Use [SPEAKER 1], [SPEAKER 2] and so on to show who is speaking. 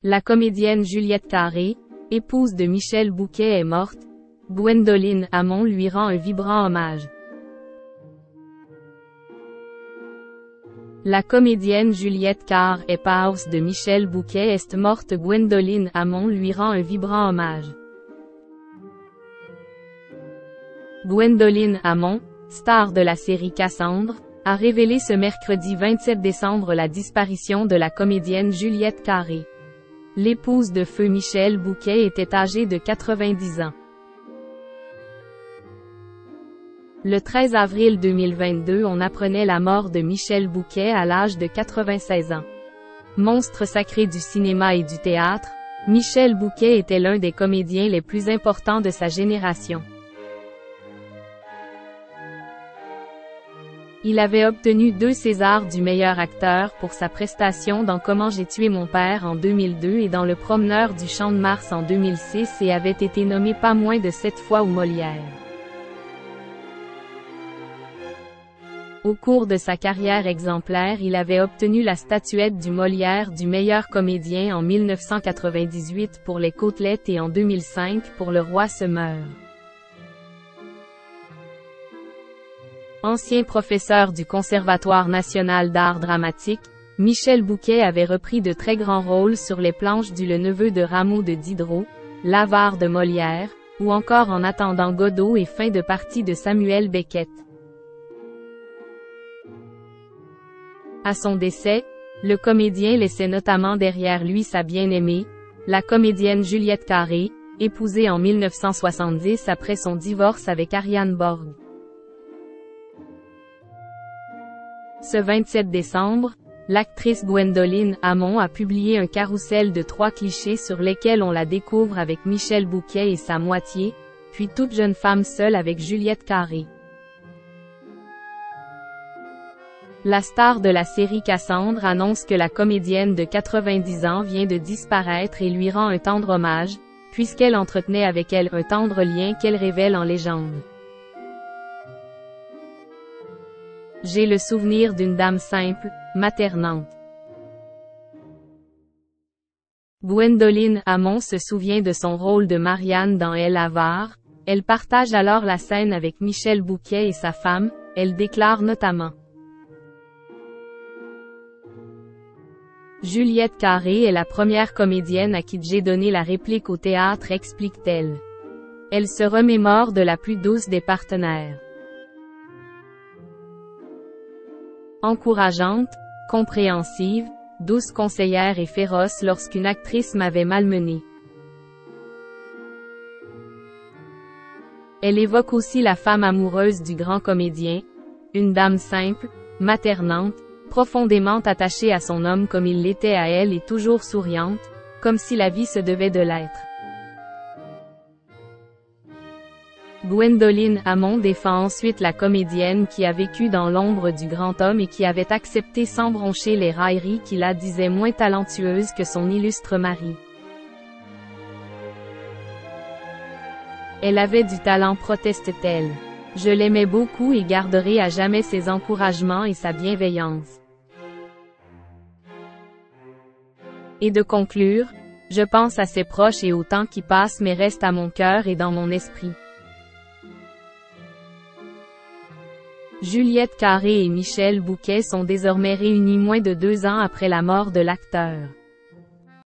[SPEAKER 1] La comédienne Juliette Carré, épouse de Michel Bouquet, est morte. Gwendoline Hamon lui rend un vibrant hommage. La comédienne Juliette Carré, épouse de Michel Bouquet, est morte. Gwendoline Hamon lui rend un vibrant hommage. Gwendoline Hamon, star de la série Cassandre, a révélé ce mercredi 27 décembre la disparition de la comédienne Juliette Carré. L'épouse de feu Michel Bouquet était âgée de 90 ans. Le 13 avril 2022, on apprenait la mort de Michel Bouquet à l'âge de 96 ans. Monstre sacré du cinéma et du théâtre, Michel Bouquet était l'un des comédiens les plus importants de sa génération. Il avait obtenu 2 Césars du meilleur acteur pour sa prestation dans Comment j'ai tué mon père en 2002 et dans Le Promeneur du Champ de Mars en 2006 et avait été nommé pas moins de 7 fois aux Molières. Au cours de sa carrière exemplaire, il avait obtenu la statuette du Molière du meilleur comédien en 1998 pour Les Côtelettes et en 2005 pour Le Roi se meurt. Ancien professeur du Conservatoire national d'art dramatique, Michel Bouquet avait repris de très grands rôles sur les planches du Le Neveu de Rameau de Diderot, L'Avare de Molière, ou encore En attendant Godot et Fin de partie de Samuel Beckett. À son décès, le comédien laissait notamment derrière lui sa bien-aimée, la comédienne Juliette Carré, épousée en 1970 après son divorce avec Ariane Borg. Ce 27 décembre, l'actrice Gwendoline Hamon a publié un carrousel de 3 clichés sur lesquels on la découvre avec Michel Bouquet et sa moitié, puis toute jeune femme seule avec Juliette Carré. La star de la série Cassandre annonce que la comédienne de 90 ans vient de disparaître et lui rend un tendre hommage, puisqu'elle entretenait avec elle un tendre lien qu'elle révèle en légende. J'ai le souvenir d'une dame simple, maternante. Gwendoline Hamon se souvient de son rôle de Marianne dans L'Avare. Elle partage alors la scène avec Michel Bouquet et sa femme. Elle déclare notamment: Juliette Carré est la première comédienne à qui j'ai donné la réplique au théâtre, explique-t-elle. Elle se remémore de la plus douce des partenaires. Encourageante, compréhensive, douce conseillère et féroce lorsqu'une actrice m'avait malmenée. Elle évoque aussi la femme amoureuse du grand comédien, une dame simple, maternante, profondément attachée à son homme comme il l'était à elle et toujours souriante, comme si la vie se devait de l'être. Gwendoline Hamon défend ensuite la comédienne qui a vécu dans l'ombre du grand homme et qui avait accepté sans broncher les railleries qui la disaient moins talentueuse que son illustre mari. Elle avait du talent, proteste-t-elle. Je l'aimais beaucoup et garderai à jamais ses encouragements et sa bienveillance. Et de conclure, je pense à ses proches et au temps qui passe mais reste à mon cœur et dans mon esprit. Juliette Carré et Michel Bouquet sont désormais réunis moins de 2 ans après la mort de l'acteur.